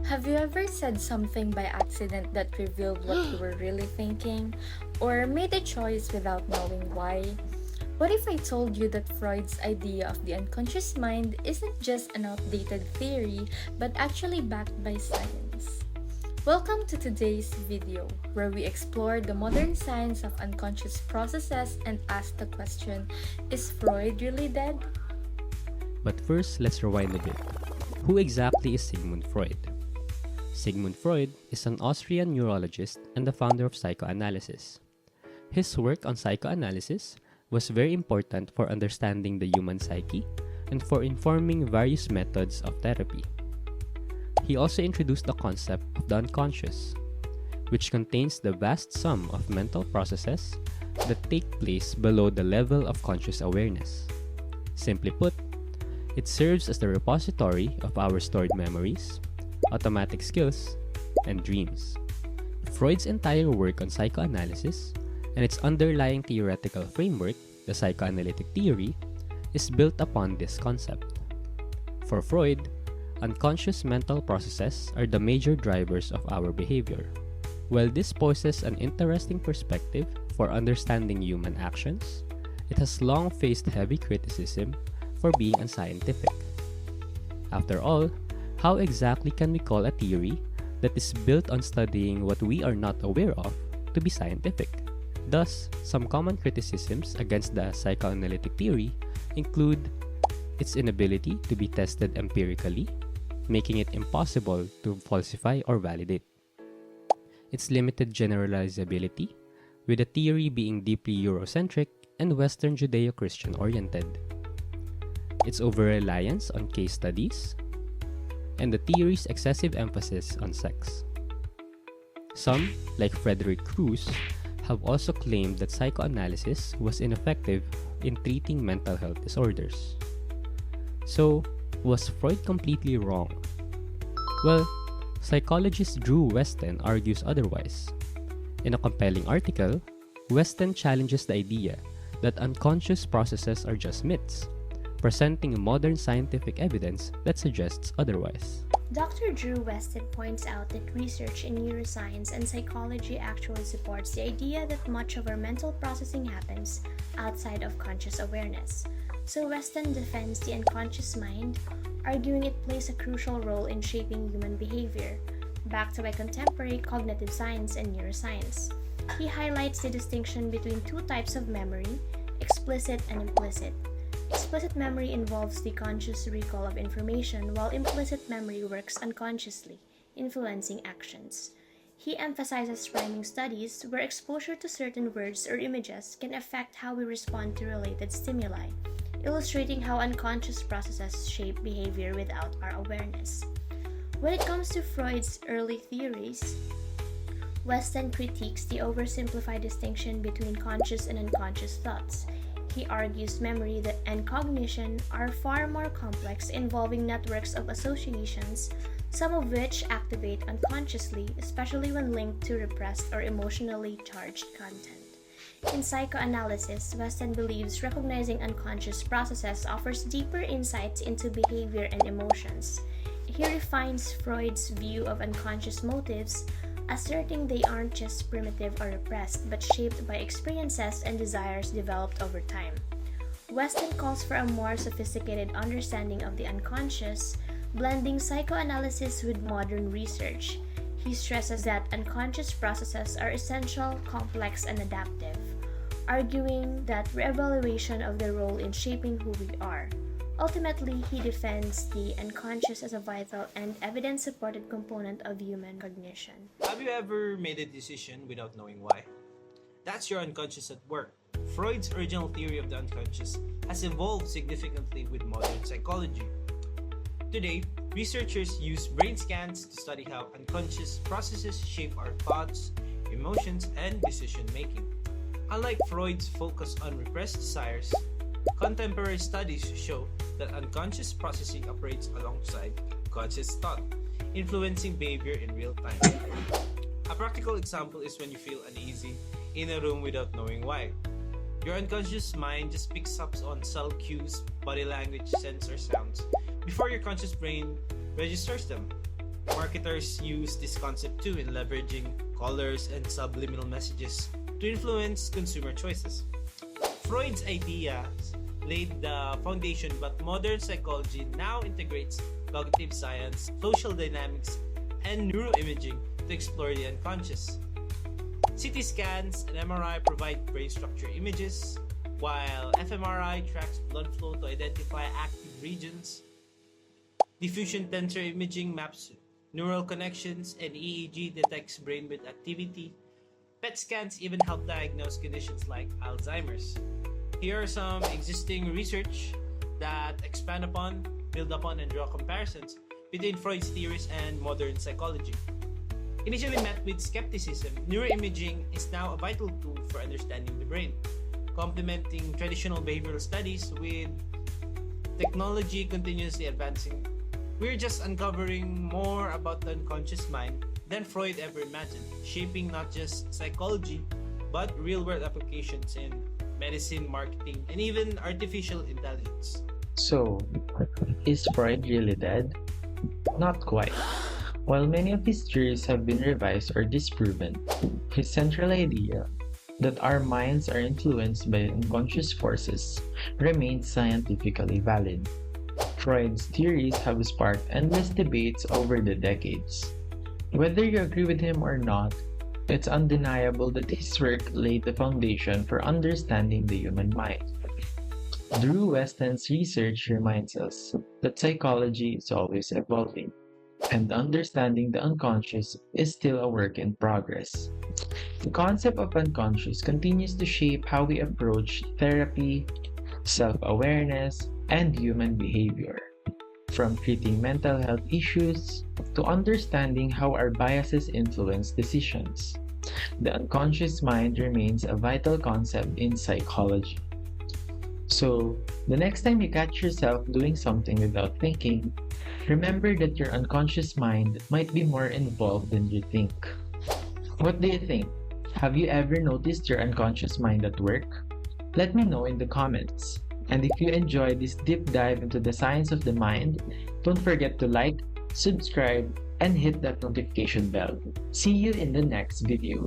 Have you ever said something by accident that revealed what you were really thinking? Or made a choice without knowing why? What if I told you that Freud's idea of the unconscious mind isn't just an outdated theory, but actually backed by science? Welcome to today's video, where we explore the modern science of unconscious processes and ask the question, is Freud really dead? But first, let's rewind a bit. Who exactly is Sigmund Freud? Sigmund Freud is an Austrian neurologist and the founder of psychoanalysis. His work on psychoanalysis was very important for understanding the human psyche and for informing various methods of therapy. He also introduced the concept of the unconscious, which contains the vast sum of mental processes that take place below the level of conscious awareness. Simply put, it serves as the repository of our stored memories, automatic skills, and dreams. Freud's entire work on psychoanalysis and its underlying theoretical framework, the psychoanalytic theory, is built upon this concept. For Freud, unconscious mental processes are the major drivers of our behavior. While this poses an interesting perspective for understanding human actions, it has long faced heavy criticism for being unscientific. After all, how exactly can we call a theory that is built on studying what we are not aware of to be scientific? Thus, some common criticisms against the psychoanalytic theory include its inability to be tested empirically, making it impossible to falsify or validate, its limited generalizability, with the theory being deeply Eurocentric and Western Judeo-Christian oriented, its over-reliance on case studies, and the theory's excessive emphasis on sex. Some, like Frederick Cruz, have also claimed that psychoanalysis was ineffective in treating mental health disorders. So, was Freud completely wrong? Well, psychologist Drew Westen argues otherwise. In a compelling article, Westen challenges the idea that unconscious processes are just myths, presenting modern scientific evidence that suggests otherwise. Dr. Drew Weston points out that research in neuroscience and psychology actually supports the idea that much of our mental processing happens outside of conscious awareness. So Weston defends the unconscious mind, arguing it plays a crucial role in shaping human behavior, backed by contemporary cognitive science and neuroscience. He highlights the distinction between two types of memory, explicit and implicit. Explicit memory involves the conscious recall of information, while implicit memory works unconsciously, influencing actions. He emphasizes rhyming studies where exposure to certain words or images can affect how we respond to related stimuli, illustrating how unconscious processes shape behavior without our awareness. When it comes to Freud's early theories, Weston critiques the oversimplified distinction between conscious and unconscious thoughts. He argues memory and cognition are far more complex, involving networks of associations, some of which activate unconsciously, especially when linked to repressed or emotionally charged content. In psychoanalysis, Weston believes recognizing unconscious processes offers deeper insights into behavior and emotions. He refines Freud's view of unconscious motives, asserting they aren't just primitive or repressed, but shaped by experiences and desires developed over time. Weston calls for a more sophisticated understanding of the unconscious, blending psychoanalysis with modern research. He stresses that unconscious processes are essential, complex, and adaptive, arguing that reevaluation of their role in shaping who we are. Ultimately, he defends the unconscious as a vital and evidence-supported component of human cognition. Have you ever made a decision without knowing why? That's your unconscious at work. Freud's original theory of the unconscious has evolved significantly with modern psychology. Today, researchers use brain scans to study how unconscious processes shape our thoughts, emotions, and decision-making. Unlike Freud's focus on repressed desires, contemporary studies show that unconscious processing operates alongside conscious thought, influencing behavior in real time. A practical example is when you feel uneasy in a room without knowing why. Your unconscious mind just picks up on subtle cues, body language, sensor sounds, before your conscious brain registers them. Marketers use this concept too in leveraging colors and subliminal messages to influence consumer choices. Freud's ideas laid the foundation, but modern psychology now integrates cognitive science, social dynamics, and neuroimaging to explore the unconscious. CT scans and MRI provide brain structure images, while fMRI tracks blood flow to identify active regions. Diffusion tensor imaging maps neural connections, and EEG detects brainwave activity. PET scans even help diagnose conditions like Alzheimer's. Here are some existing research that expand upon, build upon, and draw comparisons between Freud's theories and modern psychology. Initially met with skepticism, neuroimaging is now a vital tool for understanding the brain, complementing traditional behavioral studies with technology continuously advancing. We're just uncovering more about the unconscious mind than Freud ever imagined, shaping not just psychology, but real-world applications in medicine, marketing, and even artificial intelligence. So, is Freud really dead? Not quite. While many of his theories have been revised or disproven, his central idea that our minds are influenced by unconscious forces remains scientifically valid. Freud's theories have sparked endless debates over the decades. Whether you agree with him or not, it's undeniable that his work laid the foundation for understanding the human mind. Drew Weston's research reminds us that psychology is always evolving, and understanding the unconscious is still a work in progress. The concept of unconscious continues to shape how we approach therapy, self-awareness, and human behavior. From treating mental health issues to understanding how our biases influence decisions, the unconscious mind remains a vital concept in psychology. So, the next time you catch yourself doing something without thinking, remember that your unconscious mind might be more involved than you think. What do you think? Have you ever noticed your unconscious mind at work? Let me know in the comments. And if you enjoyed this deep dive into the science of the mind, don't forget to like, subscribe, and hit that notification bell. See you in the next video.